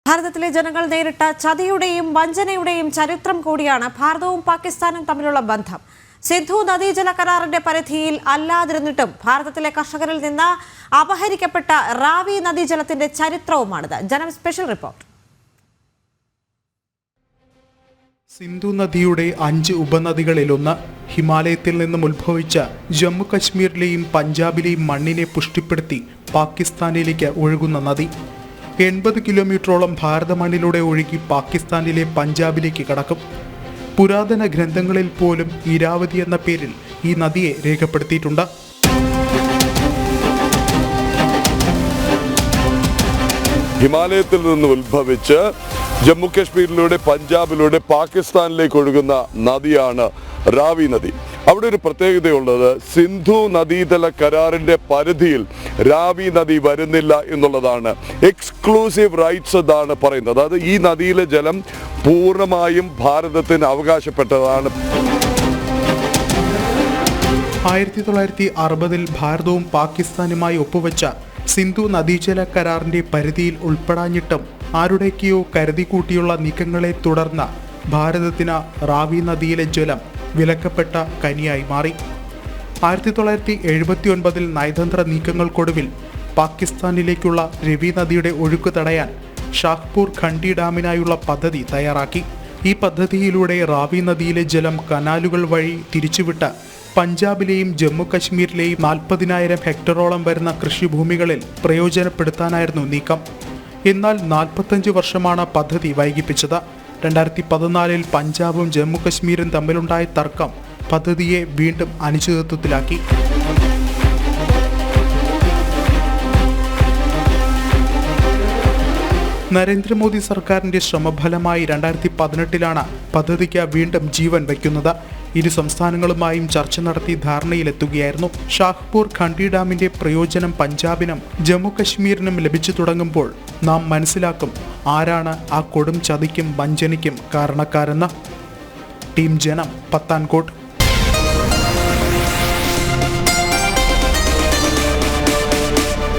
ഭാരതത്തിലെ ജനങ്ങൾ നേരിട്ട ചതിയുടെയും വഞ്ചനയുടെയും ചരിത്രം കൂടിയാണ് ഭാരതവും പാകിസ്ഥാനും തമ്മിലുള്ള ബന്ധം. സിന്ധു നദീജല കരാറിന്റെ പരിധിയിൽ അല്ലാതിരുന്നിട്ടും ഭാരതത്തിലെ കർഷകരിൽ നിന്ന് അപഹരിക്കപ്പെട്ട റാവി നദീജലത്തിന്റെ ചരിത്രവുമാണിത്. ജനം സ്പെഷ്യൽ റിപ്പോർട്ട്. സിന്ധു നദിയുടെ 5 ഉപനദികളിലൊന്ന് ഹിമാലയത്തിൽ നിന്നും ഉത്ഭവിച്ച ജമ്മു കശ്മീരിലെയും പഞ്ചാബിലെയും മണ്ണിനെ പുഷ്ടിപ്പെടുത്തി പാകിസ്ഥാനിലേക്ക് ഒഴുകുന്ന നദി 80 കിലോമീറ്ററോളം ഭാരത മണ്ണിലൂടെ ഒഴുകി പാകിസ്ഥാനിലെ പഞ്ചാബിലേക്ക് കടക്കും. പുരാതന ഗ്രന്ഥങ്ങളിൽ പോലും ഇരാവതി എന്ന പേരിൽ ഈ നദിയെ രേഖപ്പെടുത്തിയിട്ടുണ്ട്. ഹിമാലയത്തിൽ നിന്ന് ഉത്ഭവിച്ച് ജമ്മു കശ്മീരിലൂടെ പഞ്ചാബിലൂടെ പാകിസ്ഥാനിലേക്ക് ഒഴുകുന്ന നദിയാണ് റാവി നദി. അവിടെ ഒരു പ്രത്യേകതയുള്ളത്, സിന്ധു നദീതല കരാറിന്റെ പരിധിയിൽ റാവി നദി വരുന്നില്ല എന്നുള്ളതാണ്. എക്സ്ക്ലൂസീവ് റൈറ്റ്സ് എന്നാണ് പറയുന്നത്. അത് ഈ നദിയിലെ ജലം പൂർണ്ണമായും ഭാരതത്തിന് അവകാശപ്പെട്ടതാണ്. 1960 ഭാരതവും പാകിസ്ഥാനുമായി ഒപ്പുവെച്ച സിന്ധു നദീജല കരാറിന്റെ പരിധിയിൽ ഉൾപ്പെടാഞ്ഞിട്ടും ആരുടെയൊക്കെയോ കരുതിക്കൂട്ടിയുള്ള നീക്കങ്ങളെ തുടർന്ന് ഭാരതത്തിന് റാവി നദിയിലെ ജലം വിലക്കപ്പെട്ട കനിയായി മാറി. 1979 നയതന്ത്ര നീക്കങ്ങൾക്കൊടുവിൽ പാകിസ്ഥാനിലേക്കുള്ള രവി നദിയുടെ ഒഴുക്ക് തടയാൻ ഷാഹ്പൂർ ഖണ്ഡി ഡാമിനായുള്ള പദ്ധതി തയ്യാറാക്കി. ഈ പദ്ധതിയിലൂടെ റാവി നദിയിലെ ജലം കനാലുകൾ വഴി തിരിച്ചുവിട്ട് പഞ്ചാബിലെയും ജമ്മു കശ്മീരിലെയും 40,000 ഹെക്ടറോളം വരുന്ന കൃഷിഭൂമികളിൽ പ്രയോജനപ്പെടുത്താനായിരുന്നു നീക്കം. എന്നാൽ 45 വർഷമാണ് പദ്ധതി വൈകിപ്പിച്ചത്. 2014 പഞ്ചാബും ജമ്മു കശ്മീരും തമ്മിലുണ്ടായ തർക്കം പദ്ധതിയെ വീണ്ടും അനിശ്ചിതത്വത്തിലാക്കി. നരേന്ദ്രമോദി സർക്കാരിന്റെ ശ്രമഫലമായി 2018 പദ്ധതിക്ക് വീണ്ടും ജീവൻ വയ്ക്കുന്നത്. ഇരു സംസ്ഥാനങ്ങളുമായും ചർച്ച നടത്തി ധാരണയിലെത്തുകയായിരുന്നു. ഷാഹ്പൂർ ഖണ്ഡി ഡാമിന്റെ പ്രയോജനം പഞ്ചാബിനും ജമ്മു കശ്മീരിനും ലഭിച്ചു തുടങ്ങുമ്പോൾ നാം മനസ്സിലാക്കും ആരാണ് ആ കൊടും ചതിക്കും വഞ്ചനയ്ക്കും കാരണക്കാരെന്ന്. ടീം ജനം, പത്താൻകോട്ട്.